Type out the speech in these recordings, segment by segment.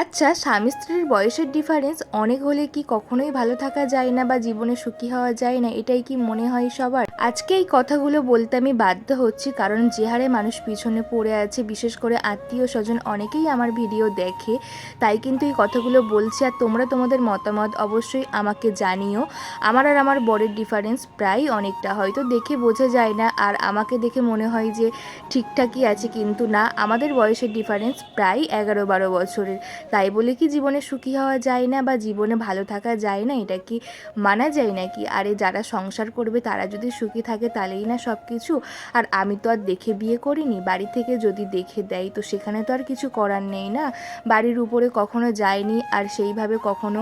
আচ্ছা, স্বামী স্ত্রীর বয়সের ডিফারেন্স অনেক হলে কি কখনোই ভালো থাকা যায় না বা জীবনে সুখী হওয়া যায় না, এটাই কি মনে হয় সবার? আজকে এই কথাগুলো বলতে আমি বাধ্য হচ্ছি, কারণ যে হারে মানুষ পিছনে পড়ে আছে, বিশেষ করে আত্মীয় স্বজন অনেকেই আমার ভিডিও দেখে, তাই কিন্তু এই কথাগুলো বলছি। আর তোমরা তোমাদের মতামত অবশ্যই আমাকে জানিও। আমার আর আমার বরের ডিফারেন্স প্রায় অনেকটা, হয়তো দেখে বোঝা যায় না, আর আমাকে দেখে মনে হয় যে ঠিকঠাকই আছে, কিন্তু না, আমাদের বয়সের ডিফারেন্স প্রায় 11-12 বছরের। তাই বলে কি জীবনে সুখী হওয়া যায় না বা জীবনে ভালো থাকা যায় না? এটা কি মানা যায় নাকি? আরে যারা সংসার করবে তারা যদি সুখী থাকে তাহলেই না সব কিছু। আর আমি তো আর দেখে বিয়ে করিনি, বাড়ি থেকে যদি দেখে দেয় তো সেখানে তো আর কিছু করার নেই না। বাড়ির উপরে কখনো যায়নি, আর সেইভাবে কখনো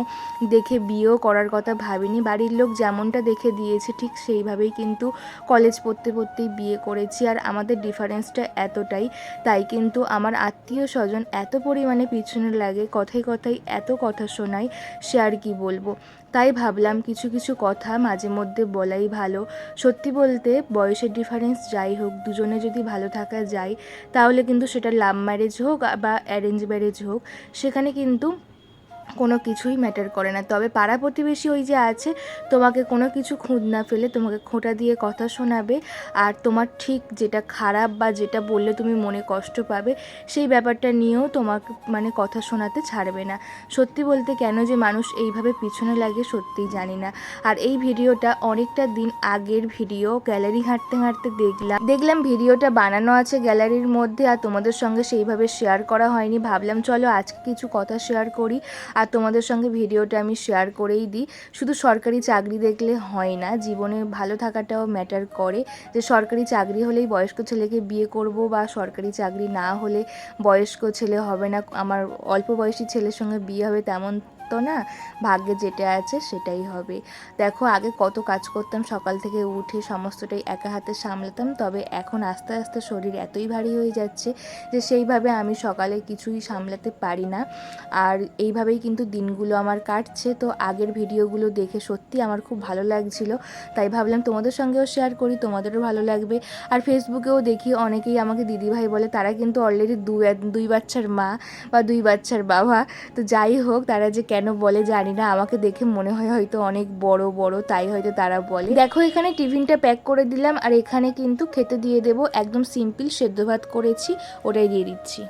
দেখে বিয়েও করার কথা ভাবিনি। বাড়ির লোক যেমনটা দেখে দিয়েছে ঠিক সেইভাবেই কিন্তু কলেজ পড়তে পড়তেই বিয়ে করেছি। আর আমাদের ডিফারেন্সটা এতটাই, তাই কিন্তু আমার আত্মীয় স্বজন এত পরিমাণে পিছনে লাগে, কথায় কথায় এত কথা শোনায়, সে আর কি বলবো। তাই ভাবলাম কিছু কিছু কথা মাঝে মধ্যে বলাই ভালো। সত্যি বলতে বয়সের ডিফারেন্স যাই হোক, দুজনে যদি ভালো থাকা যায় তাহলে কিন্তু সেটা লাভ ম্যারেজ হোক বা অ্যারেঞ্জ ম্যারেজ হোক, সেখানে কিন্তু কোনো কিছুই ম্যাটার করে না। তবে পাড়া প্রতিবেশী ওই যে আছে, তোমাকে কোনো কিছু খুঁত না ফেলে তোমাকে খোঁটা দিয়ে কথা শোনাবে, আর তোমার ঠিক যেটা খারাপ বা যেটা বললে তুমি মনে কষ্ট পাবে সেই ব্যাপারটা নিয়েও তোমাকে মানে কথা শোনাতে ছাড়বে না। সত্যি বলতে কেন যে মানুষ এইভাবে পিছনে লাগে সত্যিই জানি না। আর এই ভিডিওটা অনেকটা দিন আগের ভিডিও, গ্যালারি হাঁটতে হাঁটতে দেখলাম ভিডিওটা বানানো আছে গ্যালারির মধ্যে, আর তোমাদের সঙ্গে সেইভাবে শেয়ার করা হয়নি। ভাবলাম চলো আজকে কিছু কথা শেয়ার করি, আর তোমাদের সঙ্গে ভিডিওটা আমি শেয়ার করেই দিই। শুধু সরকারি চাকরি দেখলে হয় না, জীবনে ভালো থাকাটাও ম্যাটার করে। যে সরকারি চাকরি হলেই বয়স্ক ছেলেকে বিয়ে করব, বা সরকারি চাকরি না হলে বয়স্ক ছেলে হবে না, আমার অল্প বয়সী ছেলের সঙ্গে বিয়ে হবে তেমন তো না। ভাগ্যে যেটা আছে সেটাই হবে। দেখো আগে কত কাজ করতাম, সকাল থেকে উঠে সমস্তটাই একা হাতে সামলাতাম, তবে এখন আস্তে আস্তে শরীর এতই ভারী হয়ে যাচ্ছে যে সেইভাবে আমি সকালে কিছুই সামলাতে পারি না। আর এইভাবেই কিন্তু দিনগুলো আমার কাটছে। তো আগের ভিডিওগুলো দেখে সত্যি আমার খুব ভালো লাগছিল, তাই ভাবলাম তোমাদের সঙ্গেও শেয়ার করি, তোমাদেরও ভালো লাগবে। আর ফেসবুকেও দেখি অনেকেই আমাকে দিদিভাই বলে, তারা কিন্তু অলরেডি দুই বাচ্চার মা বা দুই বাচ্চার বাবা। তো যাই হোক, তারা যে কেন বলে জানি না, আমাকে দেখে মনে হয় হয়তো অনেক বড় বড়, তাই হয়তো তারা বলে। দেখো এখানে টিফিনটা প্যাক করে দিলাম, আর এখানে কিন্তু খেতে দিয়ে দেবো। একদম সিম্পল সেদ্ধ ভাত করেছি, ওটাই দিয়ে দিচ্ছি।